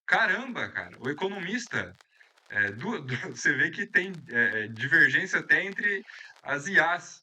Caramba, cara, o economista. Você vê que tem divergência até entre as IAs.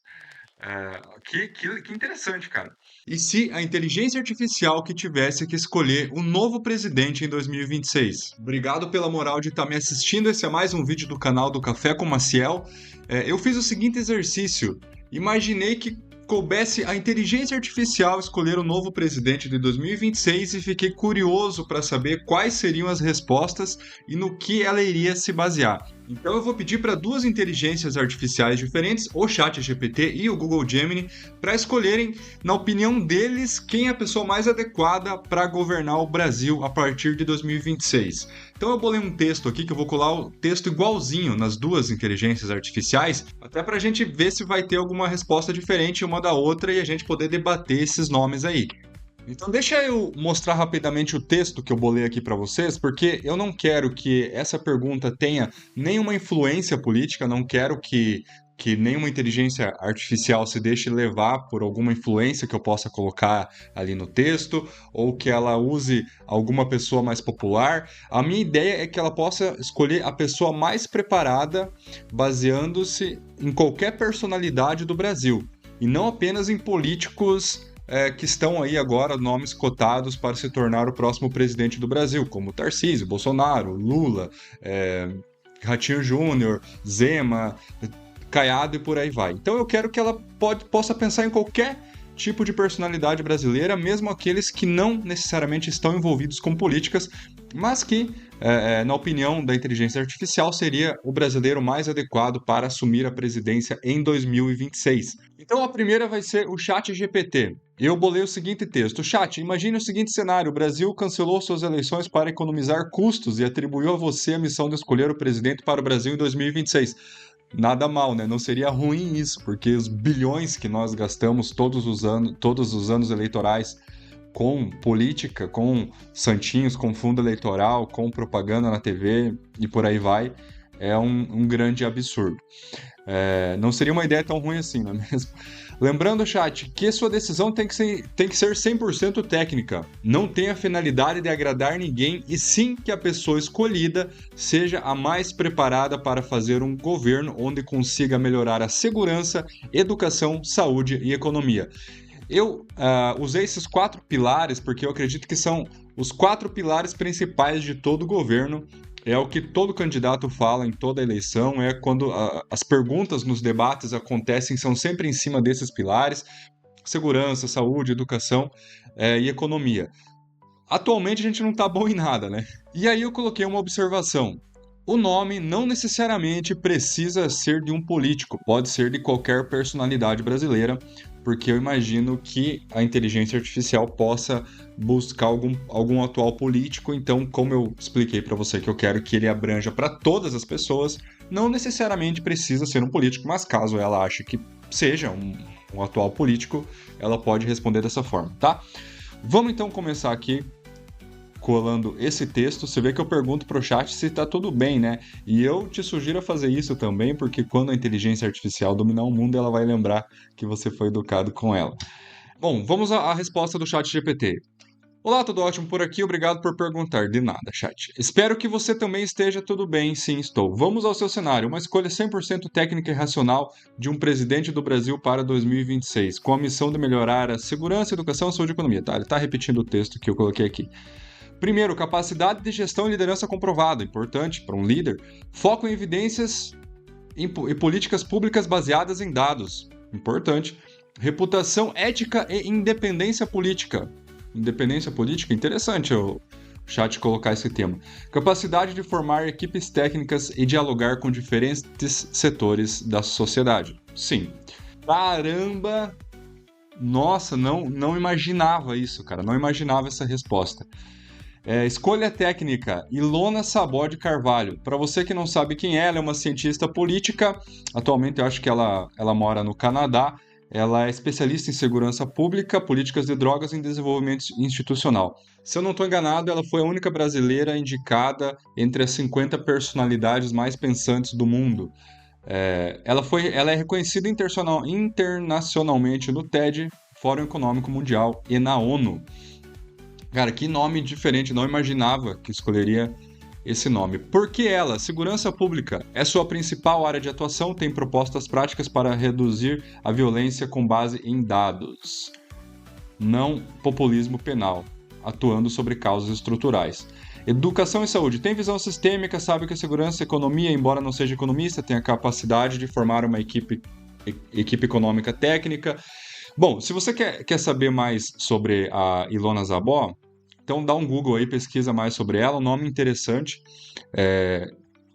Que interessante, cara. E se a inteligência artificial que tivesse que escolher o novo presidente em 2026? Obrigado pela moral de estar me assistindo. Esse é mais um vídeo do canal do Café com Maciel. Eu fiz o seguinte exercício. Imaginei que coubesse a inteligência artificial escolher o novo presidente de 2026 e fiquei curioso para saber quais seriam as respostas e no que ela iria se basear. Então eu vou pedir para duas inteligências artificiais diferentes, o ChatGPT e o Google Gemini, para escolherem, na opinião deles, quem é a pessoa mais adequada para governar o Brasil a partir de 2026. Então eu bolei um texto aqui que eu vou colar o texto igualzinho nas duas inteligências artificiais, até para a gente ver se vai ter alguma resposta diferente uma da outra e a gente poder debater esses nomes aí. Então deixa eu mostrar rapidamente o texto que eu bolei aqui para vocês, porque eu não quero que essa pergunta tenha nenhuma influência política, não quero que nenhuma inteligência artificial se deixe levar por alguma influência que eu possa colocar ali no texto, ou que ela use alguma pessoa mais popular. A minha ideia é que ela possa escolher a pessoa mais preparada, baseando-se em qualquer personalidade do Brasil, e não apenas em políticos que estão aí agora nomes cotados para se tornar o próximo presidente do Brasil, como Tarcísio, Bolsonaro, Lula, Ratinho Júnior, Zema, Caiado e por aí vai. Então eu quero que ela possa pensar em qualquer tipo de personalidade brasileira, mesmo aqueles que não necessariamente estão envolvidos com políticas, mas que, na opinião da inteligência artificial, seria o brasileiro mais adequado para assumir a presidência em 2026. Então a primeira vai ser o ChatGPT. Eu bolei o seguinte texto. Chat, imagine o seguinte cenário. O Brasil cancelou suas eleições para economizar custos e atribuiu a você a missão de escolher o presidente para o Brasil em 2026. Nada mal, né? Não seria ruim isso, porque os bilhões que nós gastamos todos os anos eleitorais com política, com santinhos, com fundo eleitoral, com propaganda na TV e por aí vai, é um grande absurdo. Não seria uma ideia tão ruim assim, não é mesmo? Lembrando, chat, que sua decisão tem que ser 100% técnica. Não tem a finalidade de agradar ninguém, e sim que a pessoa escolhida seja a mais preparada para fazer um governo onde consiga melhorar a segurança, educação, saúde e economia. Eu usei esses 4 pilares porque eu acredito que são os 4 pilares principais de todo governo. É o que todo candidato fala em toda eleição, é quando as perguntas nos debates acontecem, são sempre em cima desses pilares: segurança, saúde, educação e economia. Atualmente a gente não tá bom em nada, né? E aí eu coloquei uma observação. O nome não necessariamente precisa ser de um político, pode ser de qualquer personalidade brasileira, porque eu imagino que a inteligência artificial possa buscar algum atual político. Então, como eu expliquei para você que eu quero que ele abranja para todas as pessoas, não necessariamente precisa ser um político, mas caso ela ache que seja um atual político, ela pode responder dessa forma, tá? Vamos então começar aqui colando esse texto. Você vê que eu pergunto pro chat se tá tudo bem, né? E eu te sugiro a fazer isso também, porque quando a inteligência artificial dominar o mundo, ela vai lembrar que você foi educado com ela. Bom, vamos à resposta do chat GPT. Olá, tudo ótimo por aqui, obrigado por perguntar. De nada, chat. Espero que você também esteja tudo bem. Sim, estou. Vamos ao seu cenário. Uma escolha 100% técnica e racional de um presidente do Brasil para 2026, com a missão de melhorar a segurança, educação, saúde e economia. Tá, ele está repetindo o texto que eu coloquei aqui. Primeiro, capacidade de gestão e liderança comprovada, importante para um líder. Foco em evidências e políticas públicas baseadas em dados, importante. Reputação ética e independência política. Independência política, interessante o chat colocar esse tema. Capacidade de formar equipes técnicas e dialogar com diferentes setores da sociedade. Sim. Caramba! Nossa, não imaginava isso, cara. Não imaginava essa resposta. Escolha técnica, Ilona Sabó de Carvalho. Para você que não sabe quem é, ela é uma cientista política. Atualmente eu acho que ela mora no Canadá. Ela é especialista em segurança pública, políticas de drogas e desenvolvimento institucional. Se eu não estou enganado, ela foi a única brasileira indicada entre as 50 personalidades mais pensantes do mundo. Ela é reconhecida internacionalmente no TED, Fórum Econômico Mundial, e na ONU. Cara, que nome diferente, não imaginava que escolheria esse nome. Por que ela? Segurança pública é sua principal área de atuação, tem propostas práticas para reduzir a violência com base em dados, não populismo penal, atuando sobre causas estruturais. Educação e saúde. Tem visão sistêmica, sabe que a segurança e economia, embora não seja economista, tem a capacidade de formar uma equipe econômica técnica. Bom, se você quer saber mais sobre a Ilona Zabó, então dá um Google aí, pesquisa mais sobre ela, um nome interessante.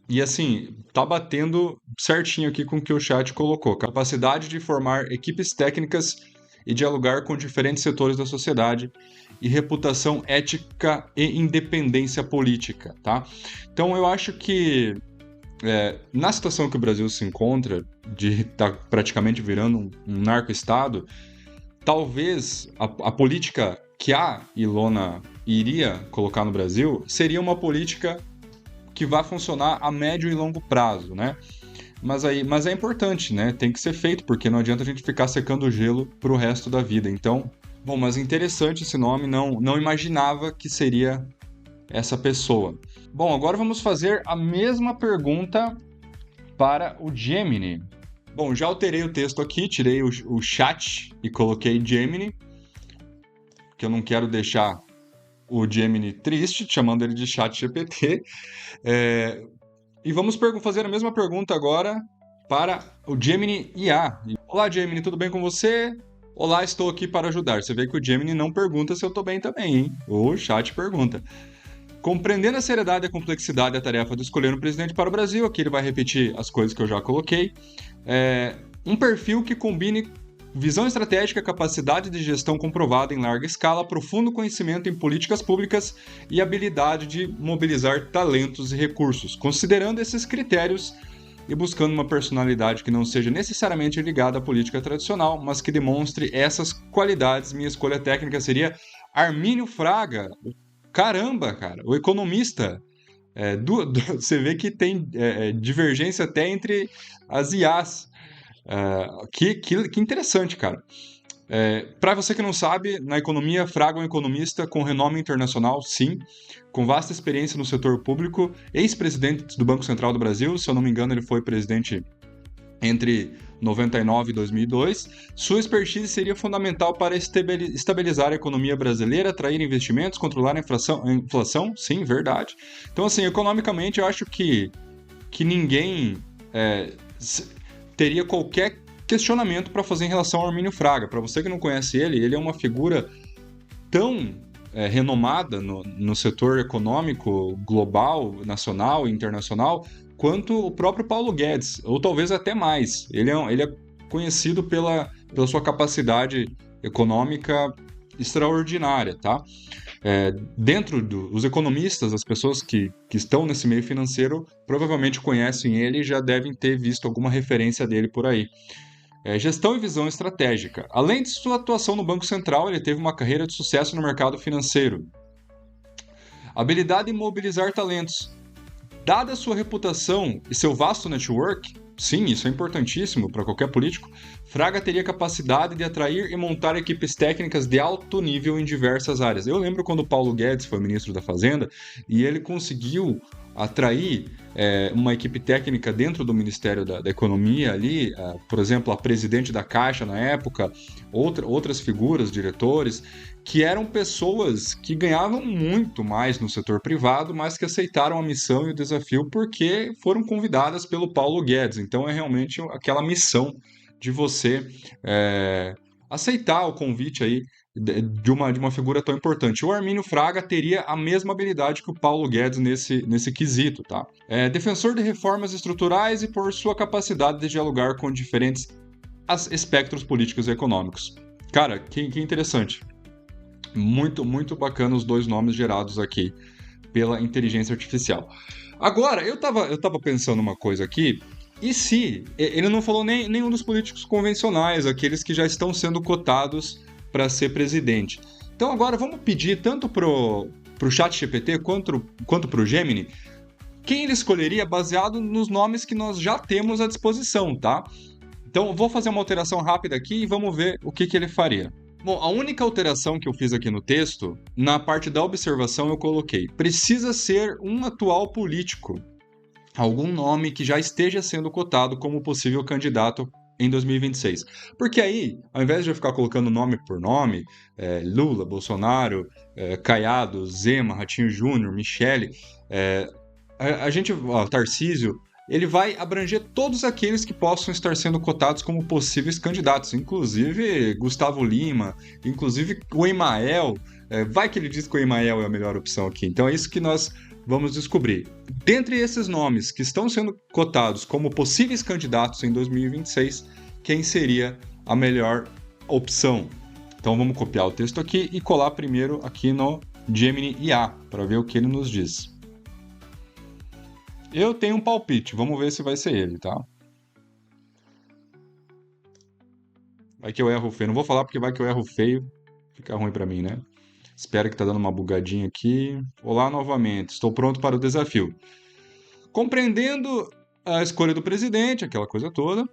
E assim, tá batendo certinho aqui com o que o chat colocou. Capacidade de formar equipes técnicas e dialogar com diferentes setores da sociedade e reputação ética e independência política, tá? Então eu acho que na situação que o Brasil se encontra, de estar praticamente virando um narco-estado, talvez a política que a Ilona iria colocar no Brasil seria uma política que vai funcionar a médio e longo prazo, né? Mas é importante, né? Tem que ser feito, porque não adianta a gente ficar secando o gelo pro resto da vida. Então, bom, mas interessante esse nome, não imaginava que seria essa pessoa. Bom, agora vamos fazer a mesma pergunta para o Gemini. Bom, já alterei o texto aqui, tirei o chat e coloquei Gemini, que eu não quero deixar o Gemini triste, chamando ele de chat GPT. E vamos fazer a mesma pergunta agora para o Gemini IA. Olá, Gemini, tudo bem com você? Olá, estou aqui para ajudar. Você vê que o Gemini não pergunta se eu estou bem também, hein? O chat pergunta. Compreendendo a seriedade e a complexidade da tarefa de escolher um presidente para o Brasil, aqui ele vai repetir as coisas que eu já coloquei. Um perfil que combine visão estratégica, capacidade de gestão comprovada em larga escala, profundo conhecimento em políticas públicas e habilidade de mobilizar talentos e recursos. Considerando esses critérios e buscando uma personalidade que não seja necessariamente ligada à política tradicional, mas que demonstre essas qualidades, minha escolha técnica seria Armínio Fraga. Caramba, cara, o economista. Você vê que tem divergência até entre as IAs. Que interessante, cara. Para você que não sabe, na economia, Fraga é um economista com renome internacional, sim, com vasta experiência no setor público, ex-presidente do Banco Central do Brasil, se eu não me engano, ele foi presidente entre 99 e 2002. Sua expertise seria fundamental para estabilizar a economia brasileira, atrair investimentos, controlar a inflação. Sim, verdade. Então, assim, economicamente, eu acho que ninguém teria qualquer questionamento para fazer em relação ao Armínio Fraga. Para você que não conhece ele é uma figura tão renomada no setor econômico global, nacional e internacional, quanto o próprio Paulo Guedes, ou talvez até mais. Ele é conhecido pela sua capacidade econômica extraordinária, tá? Dentro dos economistas, as pessoas que estão nesse meio financeiro provavelmente conhecem ele e já devem ter visto alguma referência dele por aí. Gestão e visão estratégica. Além de sua atuação no Banco Central, ele teve uma carreira de sucesso no mercado financeiro. Habilidade em mobilizar talentos. Dada sua reputação e seu vasto network, sim, isso é importantíssimo para qualquer político, Fraga teria capacidade de atrair e montar equipes técnicas de alto nível em diversas áreas. Eu lembro quando o Paulo Guedes foi ministro da Fazenda e ele conseguiu atrair uma equipe técnica dentro do Ministério da Economia ali, por exemplo, a presidente da Caixa na época, outras figuras, diretores, que eram pessoas que ganhavam muito mais no setor privado, mas que aceitaram a missão e o desafio porque foram convidadas pelo Paulo Guedes. Então é realmente aquela missão de você aceitar o convite aí de uma figura tão importante. O Armínio Fraga teria a mesma habilidade que o Paulo Guedes nesse quesito, tá? Defensor de reformas estruturais e por sua capacidade de dialogar com diferentes espectros políticos e econômicos. Cara, que interessante. Muito, muito bacana os dois nomes gerados aqui pela inteligência artificial. Agora, eu tava pensando uma coisa aqui, e se ele não falou nenhum dos políticos convencionais, aqueles que já estão sendo cotados para ser presidente. Então agora vamos pedir tanto pro ChatGPT quanto pro Gemini quem ele escolheria baseado nos nomes que nós já temos à disposição, tá? Então eu vou fazer uma alteração rápida aqui e vamos ver o que ele faria. Bom, a única alteração que eu fiz aqui no texto, na parte da observação eu coloquei: precisa ser um atual político, algum nome que já esteja sendo cotado como possível candidato em 2026. Porque aí, ao invés de eu ficar colocando nome por nome, Lula, Bolsonaro, Caiado, Zema, Ratinho Júnior, Michele, a gente, ó, Tarcísio, ele vai abranger todos aqueles que possam estar sendo cotados como possíveis candidatos, inclusive Gustavo Lima, inclusive o Emael. Vai que ele diz que o Emael é a melhor opção aqui. Então é isso que nós vamos descobrir. Dentre esses nomes que estão sendo cotados como possíveis candidatos em 2026, quem seria a melhor opção? Então vamos copiar o texto aqui e colar primeiro aqui no Gemini IA, para ver o que ele nos diz. Eu tenho um palpite, vamos ver se vai ser ele, tá? Vai que eu erro feio. Não vou falar porque vai que eu erro feio, fica ruim pra mim, né? Espero que tá dando uma bugadinha aqui. Olá novamente, estou pronto para o desafio. Compreendendo a escolha do presidente, aquela coisa toda.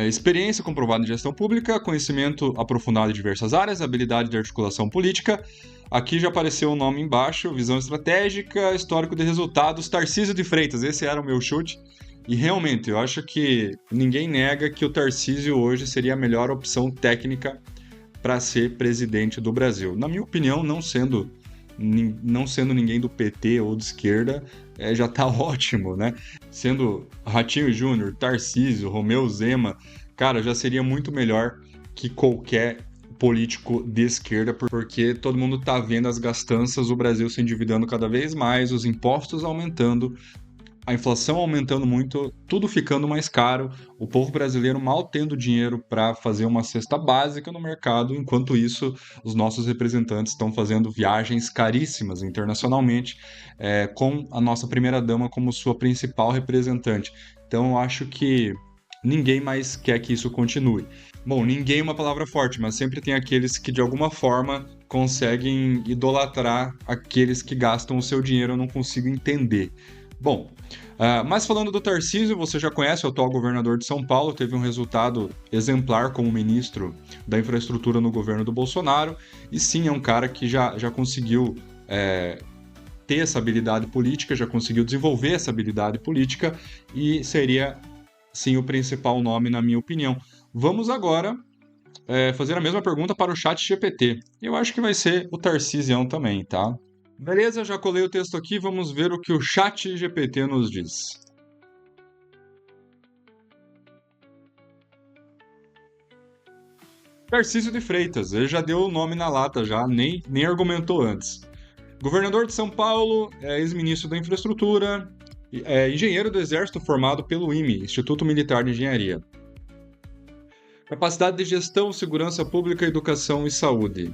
Experiência comprovada em gestão pública, conhecimento aprofundado em diversas áreas, habilidade de articulação política. Aqui já apareceu o nome embaixo, visão estratégica, histórico de resultados, Tarcísio de Freitas. Esse era o meu chute. E realmente, eu acho que ninguém nega que o Tarcísio hoje seria a melhor opção técnica para ser presidente do Brasil. Na minha opinião, não sendo ninguém do PT ou de esquerda, já tá ótimo, né? Sendo Ratinho Júnior, Tarcísio, Romeu Zema, cara, já seria muito melhor que qualquer político de esquerda, porque todo mundo tá vendo as gastanças, o Brasil se endividando cada vez mais, os impostos aumentando, a inflação aumentando muito, tudo ficando mais caro, o povo brasileiro mal tendo dinheiro para fazer uma cesta básica no mercado, enquanto isso os nossos representantes estão fazendo viagens caríssimas internacionalmente, com a nossa primeira-dama como sua principal representante. Então eu acho que ninguém mais quer que isso continue. Bom, ninguém é uma palavra forte, mas sempre tem aqueles que de alguma forma conseguem idolatrar aqueles que gastam o seu dinheiro, eu não consigo entender. Bom, mas falando do Tarcísio, você já conhece o atual governador de São Paulo, teve um resultado exemplar como ministro da infraestrutura no governo do Bolsonaro, e sim, é um cara que já conseguiu ter essa habilidade política, já conseguiu desenvolver essa habilidade política, e seria, sim, o principal nome, na minha opinião. Vamos agora fazer a mesma pergunta para o ChatGPT. Eu acho que vai ser o Tarcísio também, tá? Beleza, já colei o texto aqui, vamos ver o que o ChatGPT nos diz. Tarcísio de Freitas, ele já deu o nome na lata, já nem argumentou antes. Governador de São Paulo, ex-ministro da Infraestrutura, engenheiro do Exército formado pelo IME, Instituto Militar de Engenharia. Capacidade de gestão, segurança pública, educação e saúde.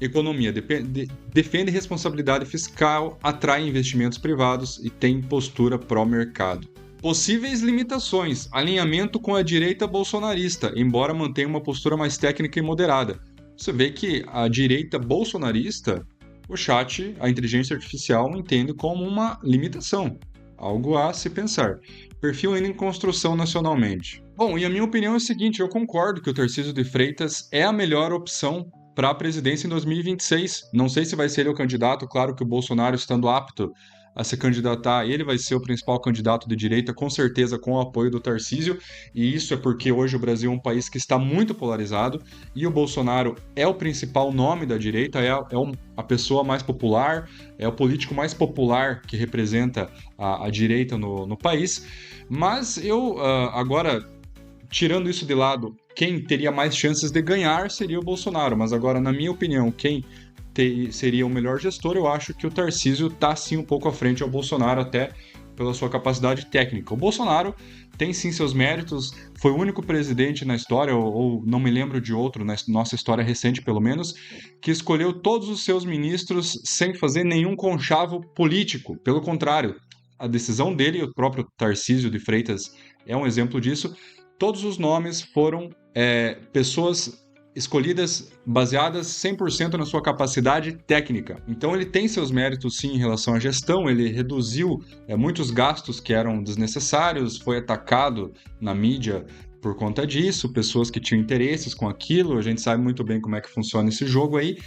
Economia, defende responsabilidade fiscal, atrai investimentos privados e tem postura pró-mercado. Possíveis limitações, alinhamento com a direita bolsonarista, embora mantenha uma postura mais técnica e moderada. Você vê que a direita bolsonarista, o chat, a inteligência artificial, entende como uma limitação, algo a se pensar. Perfil ainda em construção nacionalmente. Bom, e a minha opinião é o seguinte, eu concordo que o Tarcísio de Freitas é a melhor opção para a presidência em 2026. Não sei se vai ser ele o candidato, claro que o Bolsonaro, estando apto a se candidatar, ele vai ser o principal candidato de direita, com certeza com o apoio do Tarcísio, e isso é porque hoje o Brasil é um país que está muito polarizado, e o Bolsonaro é o principal nome da direita, a pessoa mais popular, é o político mais popular que representa a direita no país, mas eu agora, tirando isso de lado, quem teria mais chances de ganhar seria o Bolsonaro, mas agora, na minha opinião, quem seria o melhor gestor, eu acho que o Tarcísio está sim um pouco à frente ao Bolsonaro, até pela sua capacidade técnica. O Bolsonaro tem sim seus méritos, foi o único presidente na história, ou não me lembro de outro, na nossa história recente pelo menos, que escolheu todos os seus ministros sem fazer nenhum conchavo político. Pelo contrário, a decisão dele, e o próprio Tarcísio de Freitas é um exemplo disso, todos os nomes foram pessoas escolhidas baseadas 100% na sua capacidade técnica. Então ele tem seus méritos sim em relação à gestão, ele reduziu muitos gastos que eram desnecessários, foi atacado na mídia por conta disso, pessoas que tinham interesses com aquilo, a gente sabe muito bem como é que funciona esse jogo aí,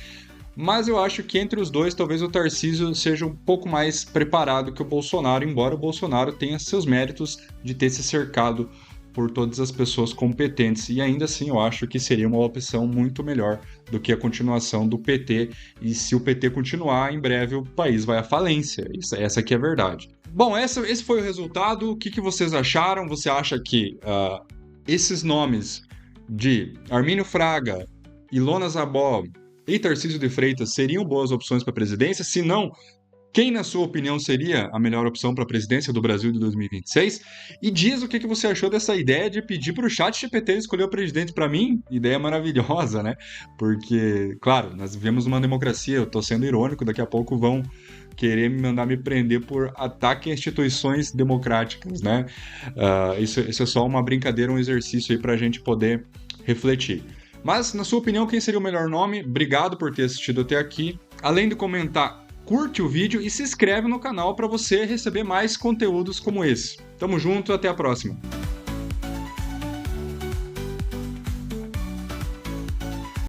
mas eu acho que entre os dois, talvez o Tarcísio seja um pouco mais preparado que o Bolsonaro, embora o Bolsonaro tenha seus méritos de ter se cercado por todas as pessoas competentes. E ainda assim, eu acho que seria uma opção muito melhor do que a continuação do PT. E se o PT continuar, em breve o país vai à falência. Essa aqui é a verdade. Bom, esse foi o resultado. O que vocês acharam? Você acha que esses nomes de Armínio Fraga, Ilona Zabó e Tarcísio de Freitas seriam boas opções para a presidência? Se não, quem, na sua opinião, seria a melhor opção para a presidência do Brasil de 2026? E diz o que você achou dessa ideia de pedir para o ChatGPT escolher o presidente. Para mim, ideia maravilhosa, né? Porque, claro, nós vivemos numa democracia, eu estou sendo irônico, daqui a pouco vão querer me mandar me prender por ataque a instituições democráticas, né? Isso é só uma brincadeira, um exercício aí para a gente poder refletir. Mas, na sua opinião, quem seria o melhor nome? Obrigado por ter assistido até aqui. Além de comentar, curte o vídeo e se inscreve no canal para você receber mais conteúdos como esse. Tamo junto, até a próxima!